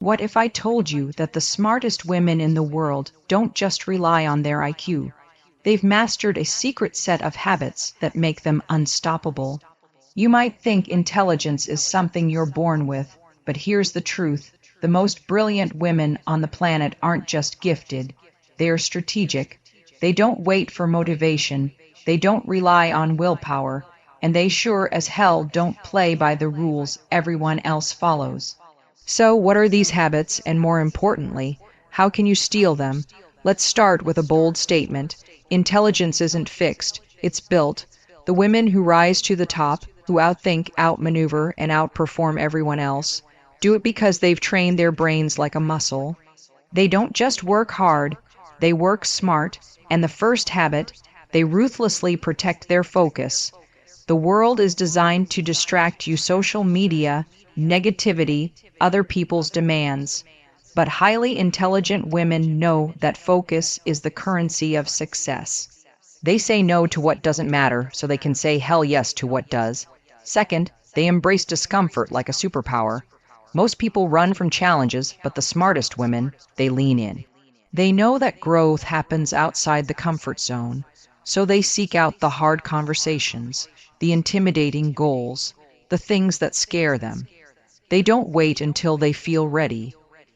What if I told you that the smartest women in the world don't just rely on their IQ? They've mastered a secret set of habits that make them unstoppable. You might think intelligence is something you're born with, but here's the truth. The most brilliant women on the planet aren't just gifted, they're strategic. They don't wait for motivation, they don't rely on willpower, and they sure as hell don't play by the rules everyone else follows. So, what are these habits, and more importantly, how can you steal them? Let's start with a bold statement. Intelligence isn't fixed, it's built. The women who rise to the top, who outthink, outmaneuver, and outperform everyone else, do it because they've trained their brains like a muscle. They don't just work hard, they work smart, and the first habit, they ruthlessly protect their focus. The world is designed to distract you: social media, negativity, other people's demands. But highly intelligent women know that focus is the currency of success. They say no to what doesn't matter so they can say hell yes to what does. Second, they embrace discomfort like a superpower. Most people run from challenges, but the smartest women, they lean in. They know that growth happens outside the comfort zone, so they seek out the hard conversations, the intimidating goals, the things that scare them. They don't wait until they feel ready.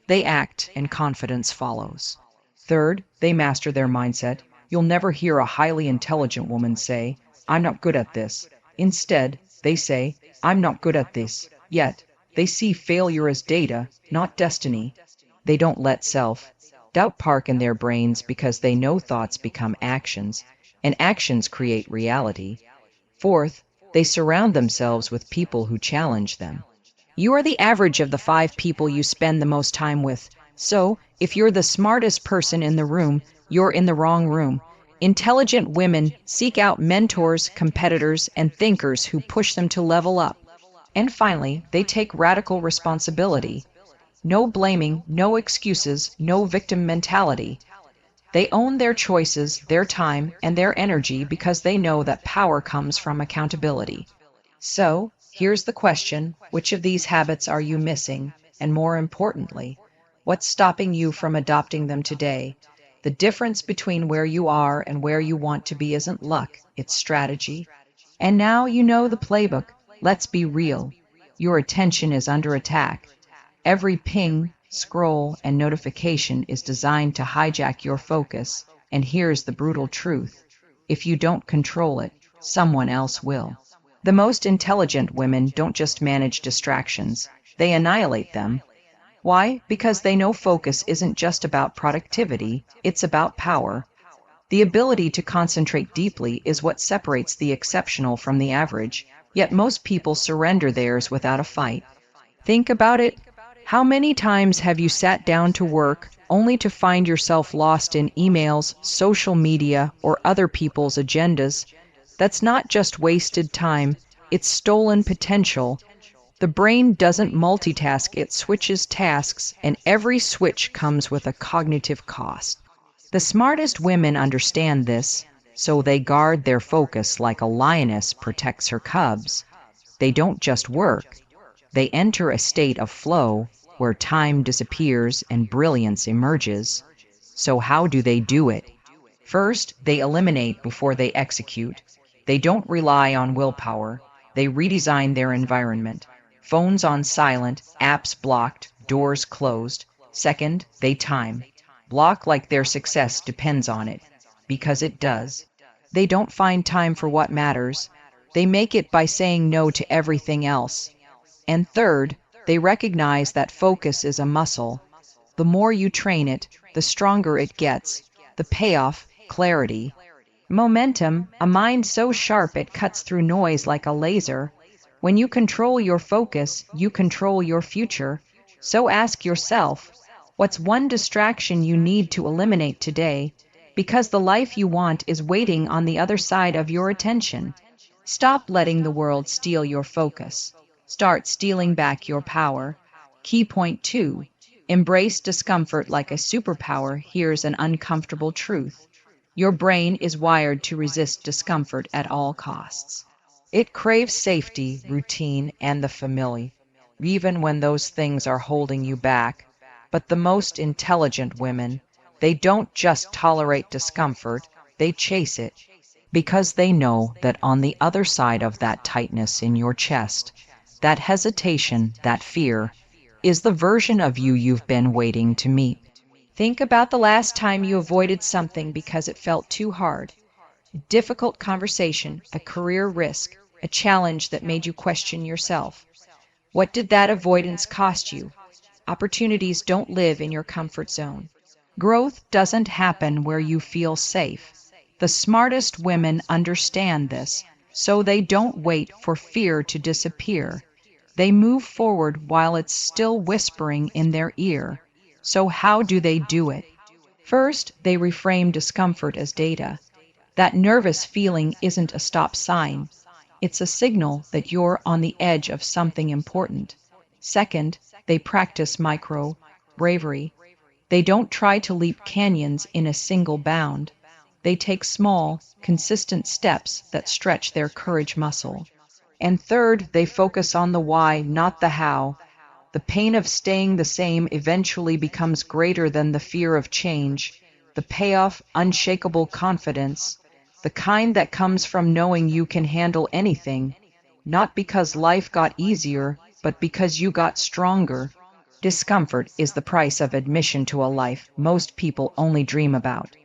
They act, and confidence follows. Third, they master their mindset. You'll never hear a highly intelligent woman say, "I'm not good at this." Instead, they say, "I'm not good at this yet." They see failure as data, not destiny. They don't let self-doubt park in their brains because they know thoughts become actions, and actions create reality. Fourth, they surround themselves with people who challenge them. You are the average of the 5 people you spend the most time with. So, if you're the smartest person in the room, you're in the wrong room. Intelligent women seek out mentors, competitors, and thinkers who push them to level up. And finally, they take radical responsibility. No blaming, no excuses, no victim mentality. They own their choices, their time, and their energy because they know that power comes from accountability. So, here's the question: which of these habits are you missing? And more importantly, what's stopping you from adopting them today? The difference between where you are and where you want to be isn't luck, it's strategy. And now you know the playbook. Let's be real. Your attention is under attack. Every ping, scroll, and notification is designed to hijack your focus. And here's the brutal truth: if you don't control it, someone else will. The most intelligent women don't just manage distractions, they annihilate them. Why? Because they know focus isn't just about productivity, it's about power. The ability to concentrate deeply is what separates the exceptional from the average, yet most people surrender theirs without a fight. Think about it. How many times have you sat down to work only to find yourself lost in emails, social media, or other people's agendas? That's not just wasted time, it's stolen potential. The brain doesn't multitask, it switches tasks, and every switch comes with a cognitive cost. The smartest women understand this, so they guard their focus like a lioness protects her cubs. They don't just work, they enter a state of flow where time disappears and brilliance emerges. So how do they do it? First, they eliminate before they execute. They don't rely on willpower. They redesign their environment. Phones on silent, apps blocked, doors closed. Second, they time. Block like their success depends on it, because it does. They don't find time for what matters. They make it by saying no to everything else. And third, they recognize that focus is a muscle. The more you train it, the stronger it gets. The payoff, clarity. Momentum, a mind so sharp it cuts through noise like a laser. When you control your focus, you control your future. So ask yourself, what's one distraction you need to eliminate today? Because the life you want is waiting on the other side of your attention. Stop letting the world steal your focus. Start stealing back your power. Key point 2. Embrace discomfort like a superpower. Here's an uncomfortable truth. Your brain is wired to resist discomfort at all costs. It craves safety, routine, and the familiar, even when those things are holding you back. But the most intelligent women, they don't just tolerate discomfort, they chase it. Because they know that on the other side of that tightness in your chest, that hesitation, that fear, is the version of you you've been waiting to meet. Think about the last time you avoided something because it felt too hard. A difficult conversation, a career risk, a challenge that made you question yourself. What did that avoidance cost you? Opportunities don't live in your comfort zone. Growth doesn't happen where you feel safe. The smartest women understand this, so they don't wait for fear to disappear. They move forward while it's still whispering in their ear. So how do they do it? First, they reframe discomfort as data. That nervous feeling isn't a stop sign. It's a signal that you're on the edge of something important. Second, they practice micro bravery. They don't try to leap canyons in a single bound. They take small, consistent steps that stretch their courage muscle. And third, they focus on the why, not the how. The pain of staying the same eventually becomes greater than the fear of change. The payoff, unshakable confidence, the kind that comes from knowing you can handle anything, not because life got easier, but because you got stronger. Discomfort is the price of admission to a life most people only dream about.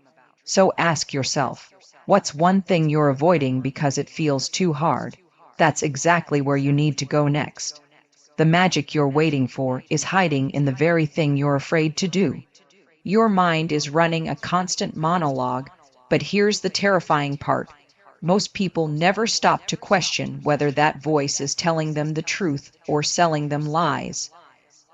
So ask yourself, what's one thing you're avoiding because it feels too hard? That's exactly where you need to go next. The magic you're waiting for is hiding in the very thing you're afraid to do. Your mind is running a constant monologue, but here's the terrifying part. Most people never stop to question whether that voice is telling them the truth or selling them lies.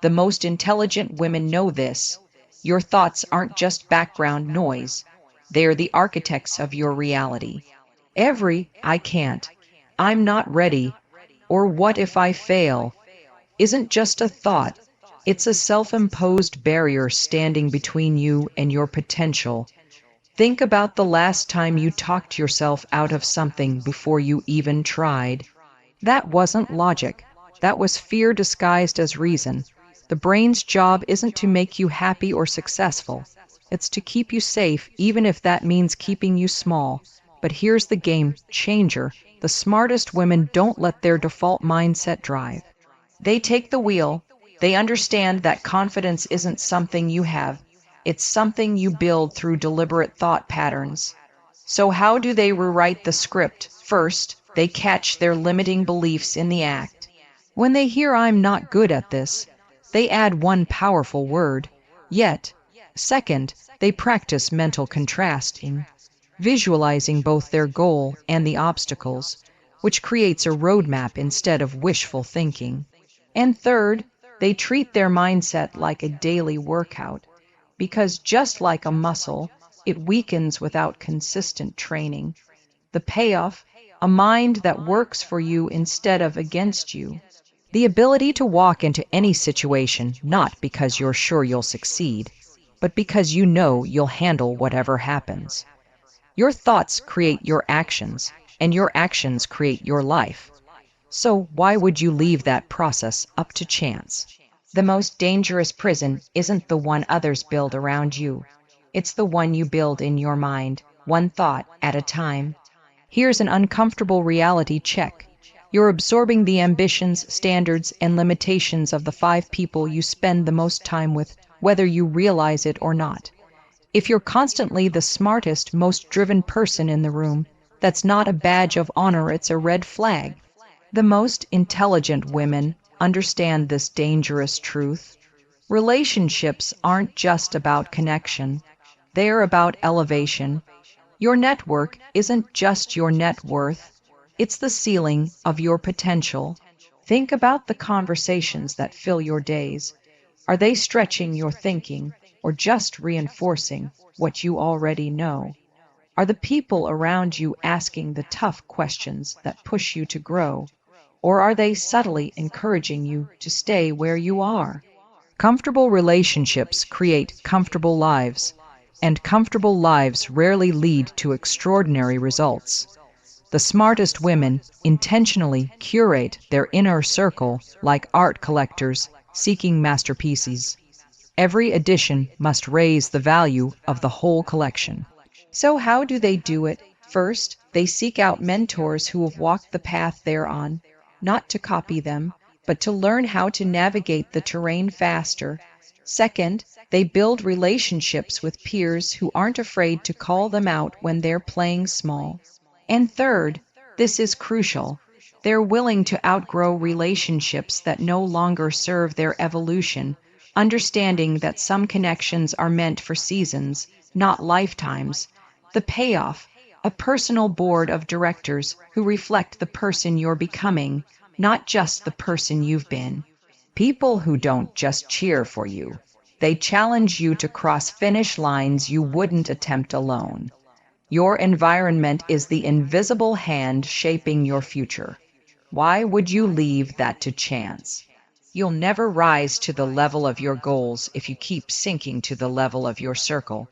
The most intelligent women know this. Your thoughts aren't just background noise. They're the architects of your reality. Every "I can't," "I'm not ready," or "what if I fail" isn't just a thought. It's a self-imposed barrier standing between you and your potential. Think about the last time you talked yourself out of something before you even tried. That wasn't logic. That was fear disguised as reason. The brain's job isn't to make you happy or successful. It's to keep you safe, even if that means keeping you small. But here's the game changer. The smartest women don't let their default mindset drive. They take the wheel. They understand that confidence isn't something you have. It's something you build through deliberate thought patterns. So how do they rewrite the script? First, they catch their limiting beliefs in the act. When they hear "I'm not good at this," they add one powerful word, "yet." Second, they practice mental contrasting, visualizing both their goal and the obstacles, which creates a roadmap instead of wishful thinking. And third, they treat their mindset like a daily workout, because just like a muscle, it weakens without consistent training. The payoff, a mind that works for you instead of against you. The ability to walk into any situation not because you're sure you'll succeed, but because you know you'll handle whatever happens. Your thoughts create your actions, and your actions create your life. So why would you leave that process up to chance? The most dangerous prison isn't the one others build around you. It's the one you build in your mind, one thought at a time. Here's an uncomfortable reality check. You're absorbing the ambitions, standards, and limitations of the 5 people you spend the most time with, whether you realize it or not. If you're constantly the smartest, most driven person in the room, that's not a badge of honor, it's a red flag. The most intelligent women understand this dangerous truth. Relationships aren't just about connection. They're about elevation. Your network isn't just your net worth. It's the ceiling of your potential. Think about the conversations that fill your days. Are they stretching your thinking or just reinforcing what you already know? Are the people around you asking the tough questions that push you to grow? Or are they subtly encouraging you to stay where you are? Comfortable relationships create comfortable lives, and comfortable lives rarely lead to extraordinary results. The smartest women intentionally curate their inner circle like art collectors seeking masterpieces. Every addition must raise the value of the whole collection. So how do they do it? First, they seek out mentors who have walked the path they're on, not to copy them, but to learn how to navigate the terrain faster. Second, they build relationships with peers who aren't afraid to call them out when they're playing small. And third, this is crucial, they're willing to outgrow relationships that no longer serve their evolution, understanding that some connections are meant for seasons, not lifetimes. The payoff: a personal board of directors who reflect the person you're becoming, not just the person you've been. People who don't just cheer for you, they challenge you to cross finish lines you wouldn't attempt alone. Your environment is the invisible hand shaping your future. Why would you leave that to chance? You'll never rise to the level of your goals if you keep sinking to the level of your circle.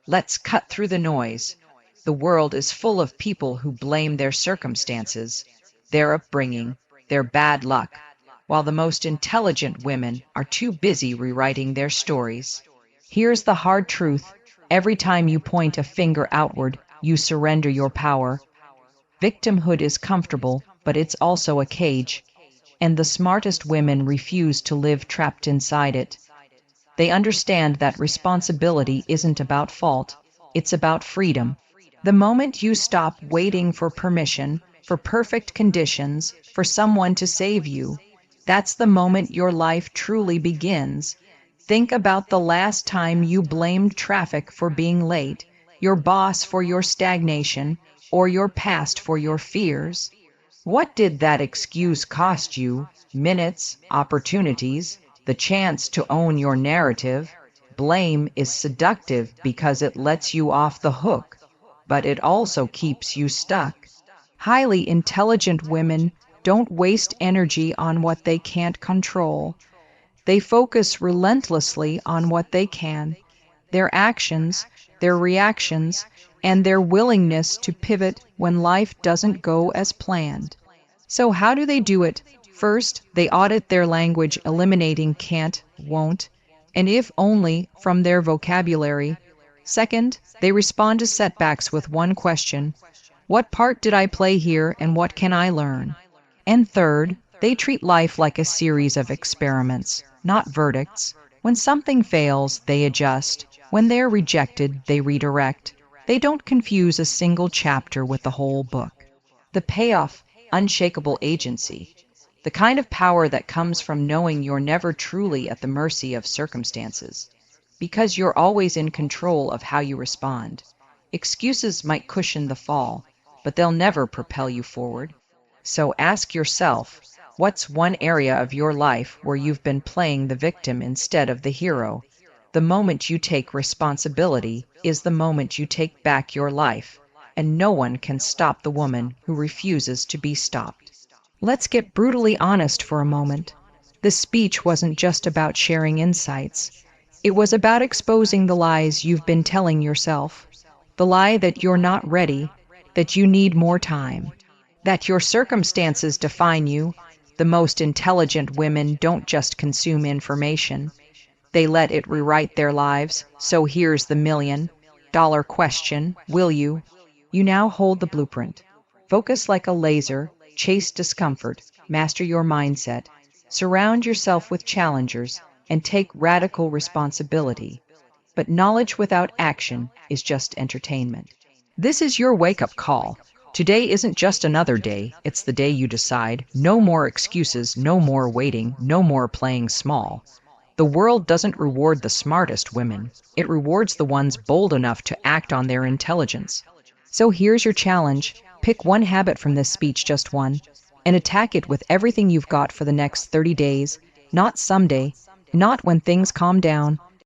Let's cut through the noise. The world is full of people who blame their circumstances, their upbringing, their bad luck, while the most intelligent women are too busy rewriting their stories. Here's the hard truth: every time you point a finger outward, you surrender your power. Victimhood is comfortable, but it's also a cage, and the smartest women refuse to live trapped inside it. They understand that responsibility isn't about fault, it's about freedom. The moment you stop waiting for permission, for perfect conditions, for someone to save you, that's the moment your life truly begins. Think about the last time you blamed traffic for being late, your boss for your stagnation, or your past for your fears. What did that excuse cost you? Minutes, opportunities, the chance to own your narrative. Blame is seductive because it lets you off the hook, but it also keeps you stuck. Highly intelligent women don't waste energy on what they can't control. They focus relentlessly on what they can: their actions, their reactions, and their willingness to pivot when life doesn't go as planned. So how do they do it? First, they audit their language, eliminating can't, won't, and if only from their vocabulary. Second, they respond to setbacks with one question: what part did I play here and what can I learn? And third, they treat life like a series of experiments, not verdicts. When something fails, they adjust. When they're rejected, they redirect. They don't confuse a single chapter with the whole book. The payoff: unshakable agency. The kind of power that comes from knowing you're never truly at the mercy of circumstances, because you're always in control of how you respond. Excuses might cushion the fall, but they'll never propel you forward. So ask yourself, what's one area of your life where you've been playing the victim instead of the hero? The moment you take responsibility is the moment you take back your life, and no one can stop the woman who refuses to be stopped. Let's get brutally honest for a moment. This speech wasn't just about sharing insights. It was about exposing the lies you've been telling yourself. The lie that you're not ready, that you need more time, that your circumstances define you. The most intelligent women don't just consume information. They let it rewrite their lives. So here's the $1,000,000 question: will you? You now hold the blueprint. Focus like a laser, chase discomfort, master your mindset, surround yourself with challengers, and take radical responsibility. But knowledge without action is just entertainment. This is your wake-up call. Today isn't just another day, it's the day you decide: no more excuses, no more waiting, no more playing small. The world doesn't reward the smartest women. It rewards the ones bold enough to act on their intelligence. So here's your challenge. Pick one habit from this speech, just one, and attack it with everything you've got for the next 30 days. Not someday, not when things calm down,